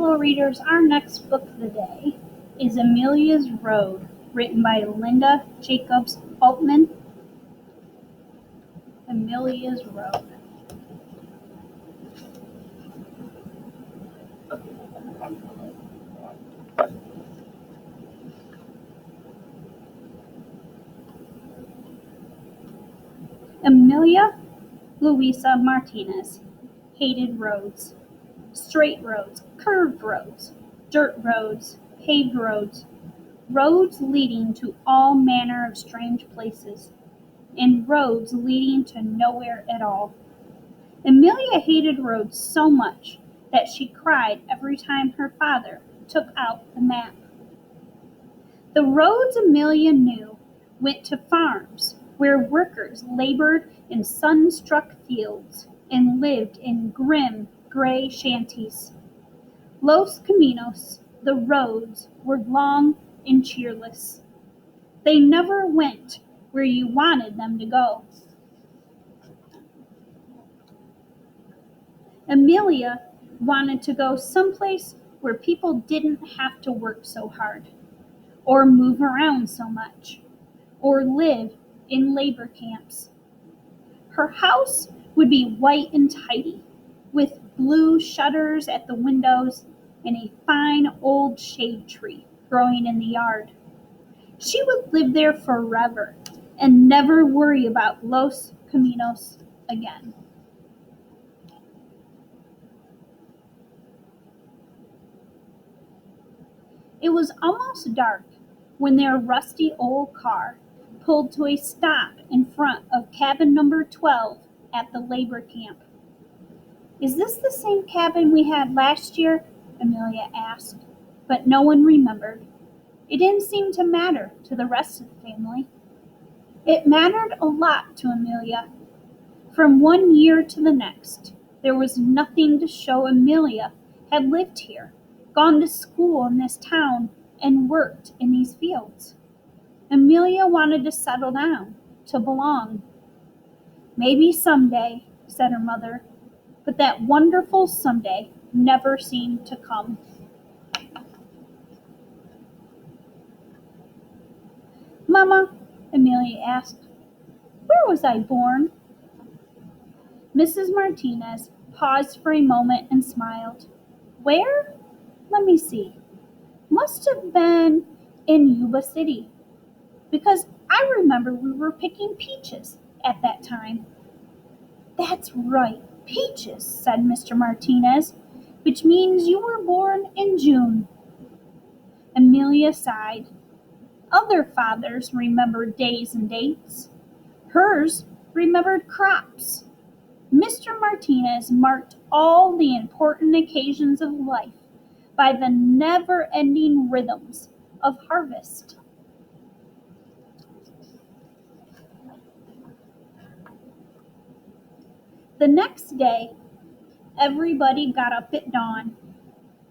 Hello, readers. Our next book of the day is Amelia's Road, written by Linda Jacobs Altman. Amelia's Road. Amelia Luisa Martinez hated roads. Straight roads, curved roads, dirt roads, paved roads, roads leading to all manner of strange places, and roads leading to nowhere at all. Amelia hated roads so much that she cried every time her father took out the map. The roads Amelia knew went to farms where workers labored in sun-struck fields and lived in grim, gray shanties. Los Caminos, the roads, were long and cheerless. They never went where you wanted them to go. Amelia wanted to go someplace where people didn't have to work so hard, or move around so much, or live in labor camps. Her house would be white and tidy, with blue shutters at the windows and a fine old shade tree growing in the yard. She would live there forever and never worry about Los Caminos again. It was almost dark when their rusty old car pulled to a stop in front of cabin number 12 at the labor camp. "Is this the same cabin we had last year?" Amelia asked, but no one remembered. It didn't seem to matter to the rest of the family. It mattered a lot to Amelia. From one year to the next, there was nothing to show Amelia had lived here, gone to school in this town, and worked in these fields. Amelia wanted to settle down, to belong. "Maybe someday," said her mother, but that wonderful someday never seemed to come. "Mama," Amelia asked, "where was I born?" Mrs. Martinez paused for a moment and smiled. "Where? Let me see. Must have been in Yuba City, because I remember we were picking peaches at that time." "That's right, peaches," said Mr. Martinez, "which means you were born in June." Amelia sighed. Other fathers remembered days and dates. Hers remembered crops. Mr. Martinez marked all the important occasions of life by the never-ending rhythms of harvest. The next day, everybody got up at dawn.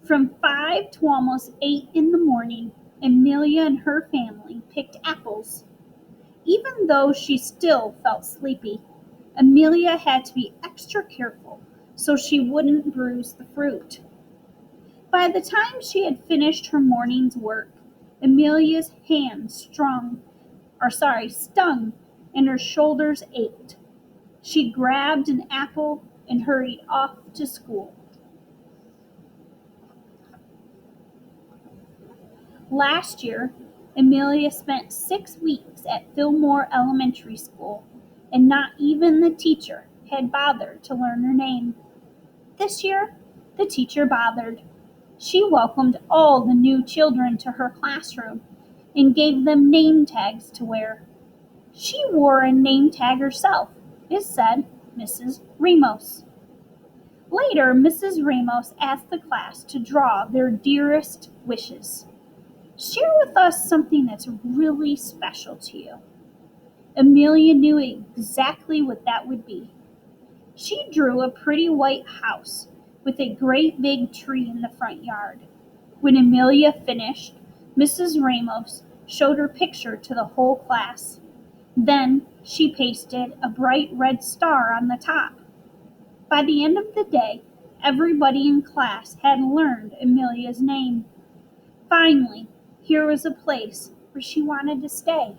From 5 to almost 8 in the morning, Amelia and her family picked apples. Even though she still felt sleepy, Amelia had to be extra careful so she wouldn't bruise the fruit. By the time she had finished her morning's work, Amelia's hands stung and her shoulders ached. She grabbed an apple and hurried off to school. Last year, Amelia spent 6 weeks at Fillmore Elementary School, and not even the teacher had bothered to learn her name. This year, the teacher bothered. She welcomed all the new children to her classroom and gave them name tags to wear. She wore a name tag herself. It said, "Mrs. Ramos." Later, Mrs. Ramos asked the class to draw their dearest wishes. "Share with us something that's really special to you." Amelia knew exactly what that would be. She drew a pretty white house with a great big tree in the front yard. When Amelia finished, Mrs. Ramos showed her picture to the whole class. Then she pasted a bright red star on the top. By the end of the day, Everybody in class had learned Amelia's name. Finally, here was a place where she wanted to stay.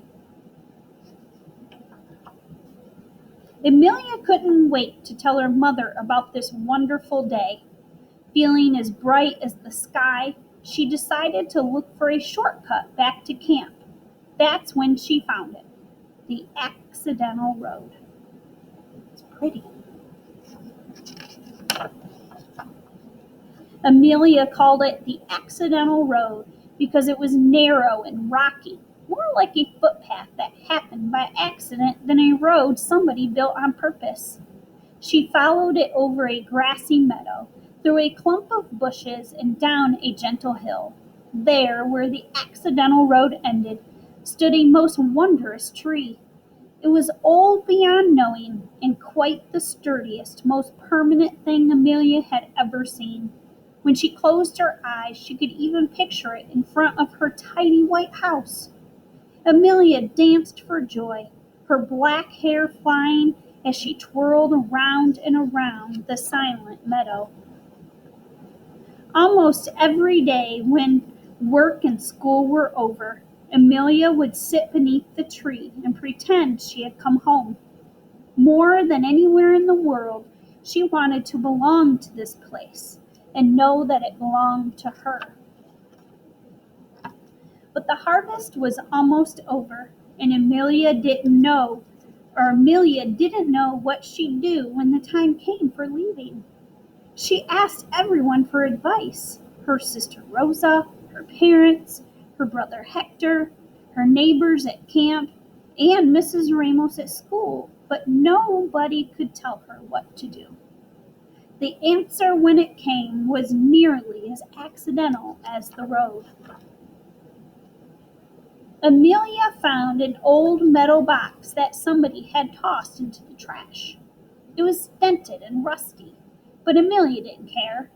Amelia couldn't wait to tell her mother about this wonderful day. Feeling as bright as the sky, she decided to look for a shortcut back to camp. That's when she found it, the accidental road. It's pretty. Amelia called it the accidental road because it was narrow and rocky, more like a footpath that happened by accident than a road somebody built on purpose. She followed it over a grassy meadow, through a clump of bushes, and down a gentle hill. There, where the accidental road ended, stood a most wondrous tree. It was old beyond knowing, and quite the sturdiest, most permanent thing Amelia had ever seen. When she closed her eyes, she could even picture it in front of her tidy white house. Amelia danced for joy, her black hair flying as she twirled around and around the silent meadow. Almost every day when work and school were over, Amelia would sit beneath the tree and pretend she had come home. More than anywhere in the world, she wanted to belong to this place and know that it belonged to her. But the harvest was almost over, and Amelia didn't know what she'd do when the time came for leaving. She asked everyone for advice, her sister Rosa, her parents, her brother Hector, her neighbors at camp, and Mrs. Ramos at school, but nobody could tell her what to do. The answer, when it came, was nearly as accidental as the road. Amelia found an old metal box that somebody had tossed into the trash. It was dented and rusty, but Amelia didn't care.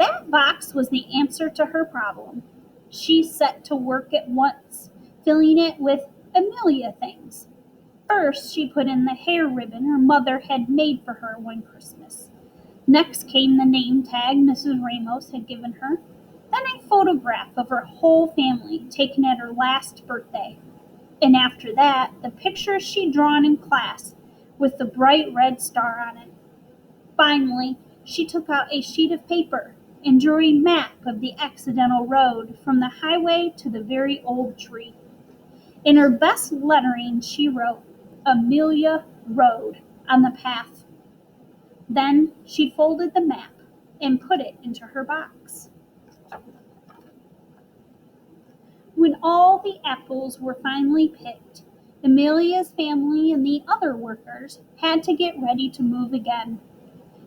That box was the answer to her problem. She set to work at once, filling it with Amelia things. First, she put in the hair ribbon her mother had made for her one Christmas. Next came the name tag Mrs. Ramos had given her, then a photograph of her whole family taken at her last birthday. And after that, the picture she'd drawn in class with the bright red star on it. Finally, she took out a sheet of paper and drew a map of the accidental road from the highway to the very old tree. In her best lettering, she wrote Amelia Road on the path. Then she folded the map and put it into her box. When all the apples were finally picked, Amelia's family and the other workers had to get ready to move again.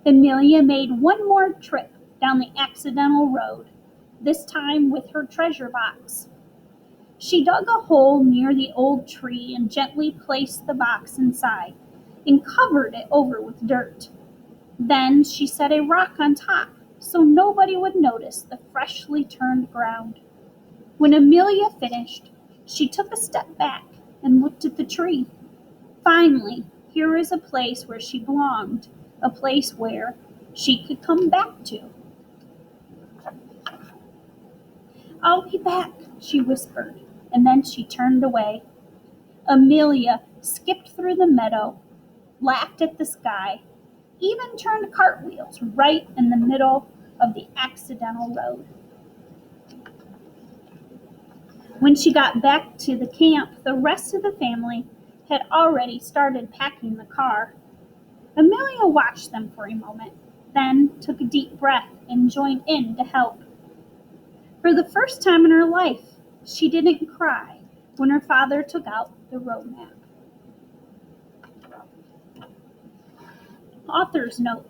Amelia made one more trip down the accidental road, this time with her treasure box. She dug a hole near the old tree and gently placed the box inside and covered it over with dirt. Then she set a rock on top so nobody would notice the freshly turned ground. When Amelia finished, she took a step back and looked at the tree. Finally, here was a place where she belonged, a place where she could come back to. "I'll be back," she whispered, and then she turned away. Amelia skipped through the meadow, laughed at the sky, even turned cartwheels right in the middle of the accidental road. When she got back to the camp, the rest of the family had already started packing the car. Amelia watched them for a moment, then took a deep breath and joined in to help. For the first time in her life, she didn't cry when her father took out the road map. Author's note: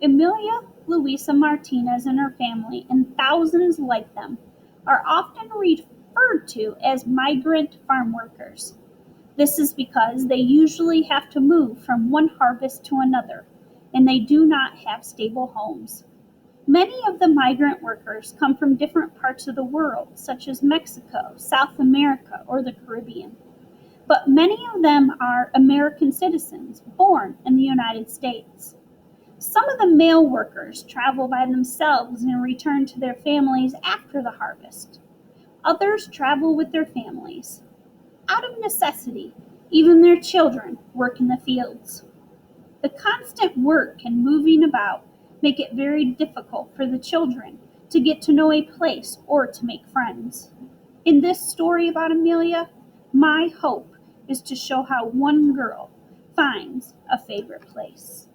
Amelia Luisa Martinez and her family, and thousands like them, are often referred to as migrant farm workers. This is because they usually have to move from one harvest to another, and they do not have stable homes. Many of the migrant workers come from different parts of the world, such as Mexico, South America, or the Caribbean. But many of them are American citizens born in the United States. Some of the male workers travel by themselves and return to their families after the harvest. Others travel with their families. Out of necessity, even their children work in the fields. The constant work and moving about make it very difficult for the children to get to know a place or to make friends. In this story about Amelia, my hope is to show how one girl finds a favorite place.